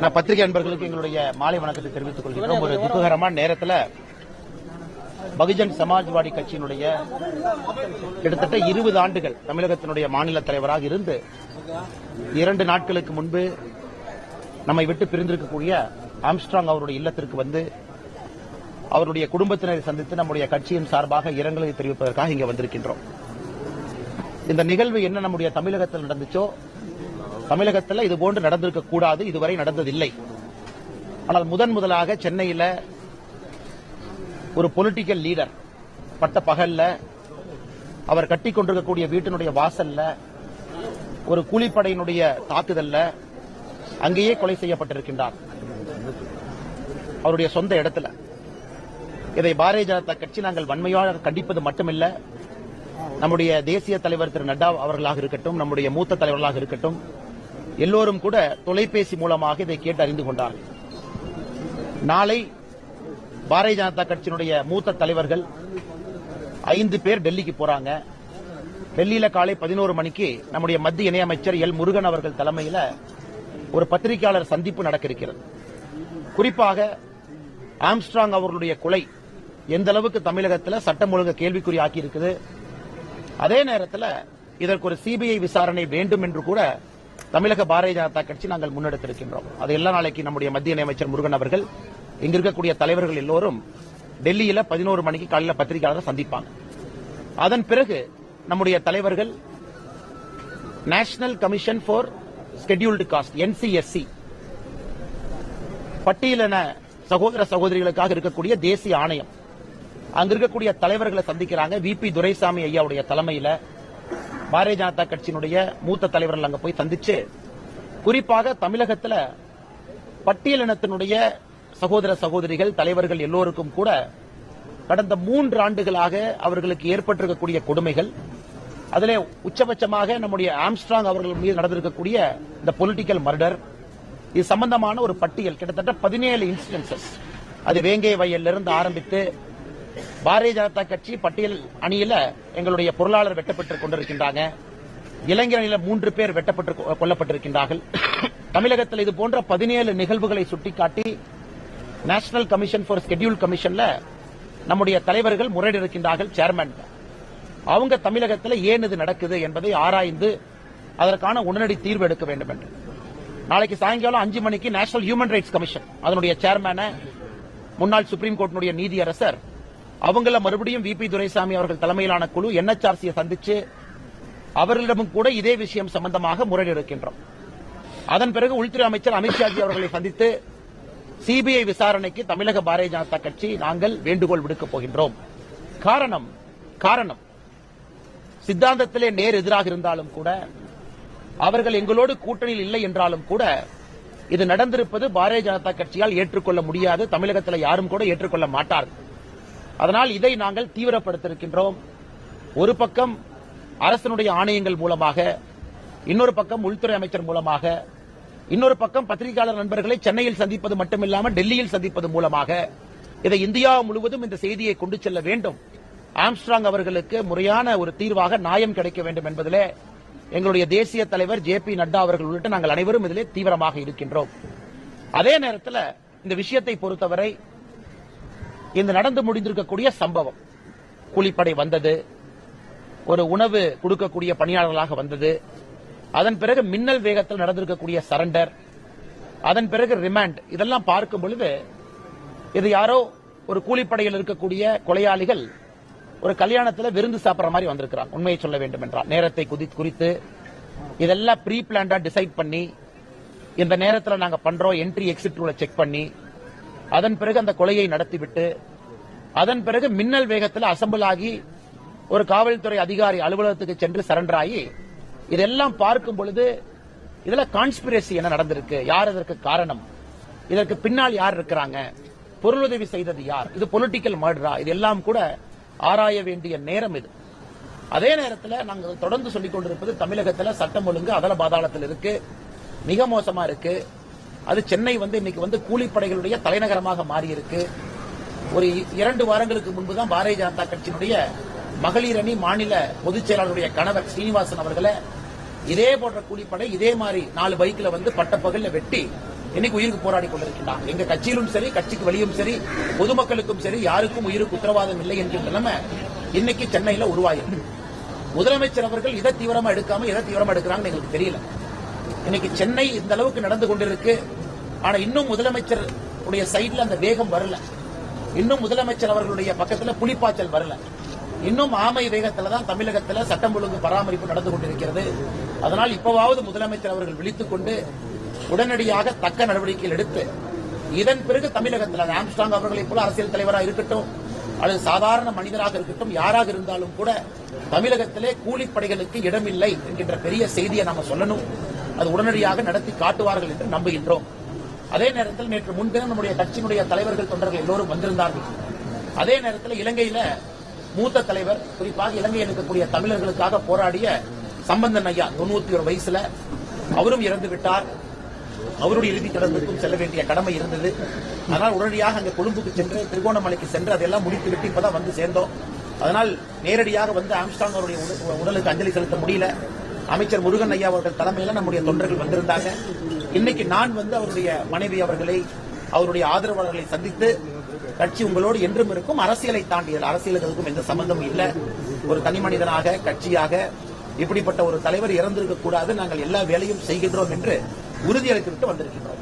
பத்திரிகை நண்பர்களுக்கு எங்களுடைய மாலை வணக்கத்தை தெரிவித்துக் கொள்கிறோம். ஒரு துக்ககரமான நேரத்தில் பகுஜன் சமாஜ்வாடி கட்சியினுடைய கிட்டத்தட்ட 20 ஆண்டுகள் தமிழகத்தினுடைய மாநில தலைவராக இருந்து 2 நாட்களுக்கு முன்பு நம்மை விட்டு பிரிந்திருக்கக்கூடிய ஆம்ஸ்ட்ராங் அவருடைய இல்லத்திற்கு வந்து அவருடைய குடும்பத்தினரை சந்தித்து நம்முடைய கட்சியின் சார்பாக இரங்கலை தெரிவிப்பதற்காக இங்கே வந்திருக்கின்றோம். இந்த நிகழ்வு என்ன நம்முடைய தமிழகத்தில் நடந்துச்சோ, தமிழகத்தில் இதுபோன்று நடந்திருக்க கூடாது, இதுவரை நடந்ததில்லை. ஆனால் முதலாக சென்னையில் ஒரு பொலிட்டிக்கல் லீடர் பட்ட பகல்ல அவர் கட்டிக் கொண்டிருக்கக்கூடிய வீட்டினுடைய வாசல்ல ஒரு கூலிப்படையினுடைய தாக்குதல்ல அங்கேயே கொலை செய்யப்பட்டிருக்கின்றார், அவருடைய சொந்த இடத்துல. இதை பாரதிய ஜனதா கட்சி நாங்கள் வன்மையாக கண்டிப்பது மட்டுமில்ல, நம்முடைய தேசிய தலைவர் திரு நட்டா அவர்களாக இருக்கட்டும், நம்முடைய மூத்த தலைவர்களாக இருக்கட்டும், எல்லோரும் கூட தொலைபேசி மூலமாக இதை கேட்டு அறிந்து கொண்டார்கள். நாளை பாரதிய ஜனதா கட்சியினுடைய மூத்த தலைவர்கள் 5 பேர் டெல்லிக்கு போறாங்க. டெல்லியில காலை 11 மணிக்கு நம்முடைய மத்திய இணையமைச்சர் எல் முருகன் அவர்கள் தலைமையில் ஒரு பத்திரிகையாளர் சந்திப்பு நடக்க இருக்கிறது. குறிப்பாக ஆம்ஸ்ட்ராங் அவர்களுடைய கொலை எந்த அளவுக்கு தமிழகத்தில் சட்டம் ஒழுங்கு கேள்விக்குறியாக்கி இருக்குது, அதே நேரத்தில் இதற்கு ஒரு சிபிஐ விசாரணை வேண்டும் என்று கூட தமிழக பாரதிய ஜனதா கட்சி நாங்கள் முன்னெடுத்திருக்கின்றோம். அதையெல்லாம் நாளைக்கு நம்முடைய மத்திய இணையமைச்சர் முருகன் அவர்கள், இங்க இருக்கக்கூடிய தலைவர்கள் எல்லோரும் டெல்லியில 11 மணிக்கு காலையில் பத்திரிகையாளரை சந்திப்பாங்க. அதன் பிறகு நம்முடைய தலைவர்கள் national commission for scheduled cost NCSC பட்டியலின சகோதர சகோதரிகளுக்காக இருக்கக்கூடிய தேசிய ஆணையம், அங்க இருக்கக்கூடிய தலைவர்களை சந்திக்கிறாங்க. VP துரைசாமி ஐயாவுடைய தலைமையில பாரதிய ஜனதா கட்சியினுடைய மூத்த தலைவர்கள் அங்க போய் சந்திச்சு, குறிப்பாக தமிழகத்தில் பட்டியலினத்தினுடைய சகோதர சகோதரிகள் தலைவர்கள் எல்லோருக்கும் கூட கடந்த 3 ஆண்டுகளாக அவர்களுக்கு ஏற்பட்டிருக்கக்கூடிய கொடுமைகள், அதிலே உச்சபட்சமாக நம்முடைய ஆம்ஸ்ட்ராங் அவர்கள் மீது நடந்திருக்கக்கூடிய இந்த பொலிட்டிக்கல் மர்டர், இது சம்பந்தமான ஒரு பட்டியல் கிட்டத்தட்ட 17 இன்சிடென்சஸ், அது வேங்கை வயலிலிருந்து ஆரம்பித்து பாரதிய ஜனதா கட்சி பட்டியல் அணியில எங்களுடைய பொருளாளர் வெட்டப்பட்டுக் கொண்டிருக்கின்றாங்க. இளைஞர் அணியில 3 பேர் வெட்டப்பட்டு கொல்லப்பட்டிருக்கின்றார்கள். தமிழகத்தில் இது போன்ற 17 நிகழ்வுகளை சுட்டிக்காட்டி நேஷனல் கமிஷன் ஃபார் ஸ்கெட்யூல் கமிஷன்ல நம்முடைய தலைவர்கள் முறையிட்டிருக்கின்றார்கள். சேர்மன் அவங்க தமிழகத்தில் ஏன் இது நடக்குது என்பதை ஆராய்ந்து அதற்கான உடனடி தீர்வு எடுக்க வேண்டும் என்று நாளைக்கு சாயங்காலம் 5 மணிக்கு நேஷனல் ஹியூமன் ரைட்ஸ் கமிஷன் அதனுடைய சேர்மேன முன்னாள் சுப்ரீம் கோர்ட்டினுடைய நீதியரசர் அவங்கள மறுபடியும் VP துரைசாமி அவர்கள் தலைமையிலான குழு NHRC சந்திச்சு அவர்களிடமும் கூட இதே விஷயம் சம்பந்தமாக முறையிட்டிருக்கின்றோம். அதன் பிறகு உள்துறை அமைச்சர் அமித்ஷாஜி அவர்களை சந்தித்து சிபிஐ விசாரணைக்கு தமிழக பாரதிய ஜனதா கட்சி நாங்கள் வேண்டுகோள் விடுக்கப் போகின்றோம். காரணம் சித்தாந்தத்திலே நேர் எதிராக இருந்தாலும் கூட, அவர்கள் எங்களோடு கூட்டணியில் இல்லை என்றாலும் கூட, இது நடந்திருப்பது பாரதிய ஜனதா கட்சியால் ஏற்றுக்கொள்ள முடியாது, தமிழகத்தில் யாரும் கூட ஏற்றுக்கொள்ள மாட்டார்கள். அதனால் இதை நாங்கள் தீவிரப்படுத்தியிருக்கின்றோம். ஒரு பக்கம் அரசனுடைய ஆணையங்கள் மூலமாக, இன்னொரு பக்கம் உள்துறை அமைச்சர் மூலமாக, இன்னொரு பக்கம் பத்திரிகையாளர் நண்பர்களை சென்னையில் சந்திப்பது மட்டுமில்லாமல் டெல்லியில் சந்திப்பது மூலமாக இதை இந்தியா முழுவதும் இந்த செய்தியை கொண்டு செல்ல வேண்டும். ஆம்ஸ்ட்ராங் அவர்களுக்கு முறையான ஒரு தீர்வாக நியாயம் கிடைக்க வேண்டும் என்பதிலே எங்களுடைய தேசிய தலைவர் JP நட்டா அவர்கள் உள்ளிட்ட நாங்கள் அனைவரும் இதிலே தீவிரமாக இருக்கின்றோம். அதே நேரத்தில் இந்த விஷயத்தை பொறுத்தவரை இந்த நடந்து முடிந்திருக்கக்கூடிய சம்பவம், கூலிப்படை வந்தது, ஒரு உணவு கொடுக்கக்கூடிய பணியாளர்களாக வந்தது, அதன் பிறகு மின்னல் வேகத்தில் நடந்திருக்கக்கூடிய சரண்டர், அதன் பிறகு ரிமாண்ட், இதெல்லாம் பார்க்கும் பொழுது இது யாரோ ஒரு கூலிப்படையில் இருக்கக்கூடிய கொலையாளிகள் ஒரு கல்யாணத்தில் விருந்து சாப்பிட்ற மாதிரி வந்திருக்கிறாங்க. உண்மையை சொல்ல வேண்டும் என்றால் நேரத்தை குறித்து இதெல்லாம் ப்ரீ பிளான்டா டிசைட் பண்ணி இந்த நேரத்தில் நாங்க பண்றோம் என்ட்ரி எக்ஸிட் ரூலை செக் பண்ணி அதன் பிறகு அந்த கொலையை நடத்திவிட்டு அதன் பிறகு மின்னல் வேகத்தில் அசம்பிள் ஆகி ஒரு காவல்துறை அதிகாரி அலுவலகத்துக்கு சென்று சரண்டர் ஆகி, இதெல்லாம் பார்க்கும் பொழுது இதுல கான்ஸ்பிரசி என்ன நடந்திருக்கு, யார் இதற்கு காரணம், இதற்கு பின்னால் யார் இருக்கிறாங்க, பொருளுதவி செய்தது யார், இது பொலிட்டிக்கல் மர்டரா, இதெல்லாம் கூட ஆராய வேண்டிய நேரம் இது. அதே நேரத்தில் நாங்கள் தொடர்ந்து சொல்லிக் கொண்டிருப்பது தமிழகத்தில் சட்டம் ஒழுங்கு அதல பாதாளத்தில் இருக்கு, மிக மோசமா இருக்கு. அது சென்னை இன்னைக்கு கூலிப்படைகளுடைய தலைநகரமாக மாறி இருக்கு. ஒரு 2 வாரங்களுக்கு முன்புதான் பாரதிய ஜனதா கட்சியினுடைய மகளிர் அணி மாநில பொதுச் செயலாளருடைய கணவர் ஸ்ரீனிவாசன் அவர்களை இதே போன்ற கூலிப்படை இதே மாதிரி 4 பைக்ல பட்டப்பகல்ல வெட்டி இன்னைக்கு உயிருக்கு போராடி கொண்டிருக்கின்றான். எங்க கட்சியிலும் சரி, கட்சிக்கு வெளியும் சரி, பொதுமக்களுக்கும் சரி, யாருக்கும் உயிருக்கு உத்தரவாதம் இல்லை என்கின்ற நிலைமை இன்னைக்கு சென்னையில உருவாயிருக்கு. முதலமைச்சர் அவர்கள் இதை தீவிரமா எடுக்காம எதை தீவிரமா எடுக்கிறாங்கன்னு எங்களுக்கு தெரியல. இன்னைக்கு சென்னை இந்த அளவுக்கு நடந்து கொண்டிருக்கு. ஆனா இன்னும் முதலமைச்சர் உடைய சைட்ல அந்த வேகம் வரல. இன்னும் முதலமைச்சர் அவர்களுடைய பக்கத்துல புலிப்பாய்ச்சல் வரல. இன்னும் ஆமை வேகத்துல தான் தமிழகத்தில் சட்டம் ஒழுங்கு பராமரிப்பு நடந்து கொண்டிருக்கிறது. அதனால் இப்பவாவது முதலமைச்சர் அவர்கள் விழித்துக் கொண்டு உடனடியாக தக்க நடவடிக்கைகள் எடுத்து இதன் பிறகு தமிழகத்தில் ஆம்ஸ்ட்ராங் அவர்களைப் போல அரசியல் தலைவராக இருக்கட்டும் அல்லது சாதாரண மனிதராக இருக்கட்டும், யாராக இருந்தாலும் கூட தமிழகத்திலே கூலிப்படைகளுக்கு இடமில்லை என்கின்ற பெரிய செய்தியை நாம சொல்லணும். அது உடனடியாக நடத்தி காட்டுவார்கள் என்று நம்புகின்றோம். அதே நேரத்தில் நேற்று முன்தினம் நம்முடைய கட்சியினுடைய தலைவர்கள் தொண்டர்கள் எல்லோரும் வந்திருந்தார்கள். அதே நேரத்தில் இலங்கையில மூத்த தலைவர், குறிப்பாக இலங்கையில் இருக்கக்கூடிய தமிழர்களுக்காக போராடிய சம்பந்தன் ஐயா 91 வயசுல அவரும் இறந்து விட்டார். அவருடைய இறுதி தொடர்புக்கும் செல்ல வேண்டிய கடமை இருந்தது. அதனால் உடனடியாக அங்கே கொழும்புக்கு சென்று திருகோணமலைக்கு சென்று அதெல்லாம் முடித்துவிட்டு இப்பதான் வந்து சேர்ந்தோம். அதனால் நேரடியாக வந்து ஆம்ஸ்ட்ராங் அவருடைய உடலுக்கு அஞ்சலி செலுத்த முடியல. அமைச்சர் முருகன் ஐயா அவர்கள் தலைமையில் நம்முடைய தொண்டர்கள் வந்திருந்தாங்க. இன்னைக்கு நான் வந்து அவருடைய மனைவி அவர்களை, அவருடைய ஆதரவாளர்களை சந்தித்து கட்சி உங்களோடு என்றும் இருக்கும், அரசியலை தாண்டியது, அரசியலுக்கும் எந்த சம்பந்தமும் இல்லை. ஒரு தனி மனிதனாக, கட்சியாக இப்படிப்பட்ட ஒரு தலைவர் இறந்திருக்க கூடாது, நாங்கள் எல்லா வேலையும் செய்கின்றோம் என்று உறுதியளித்துவிட்டு வந்திருக்கின்றோம்.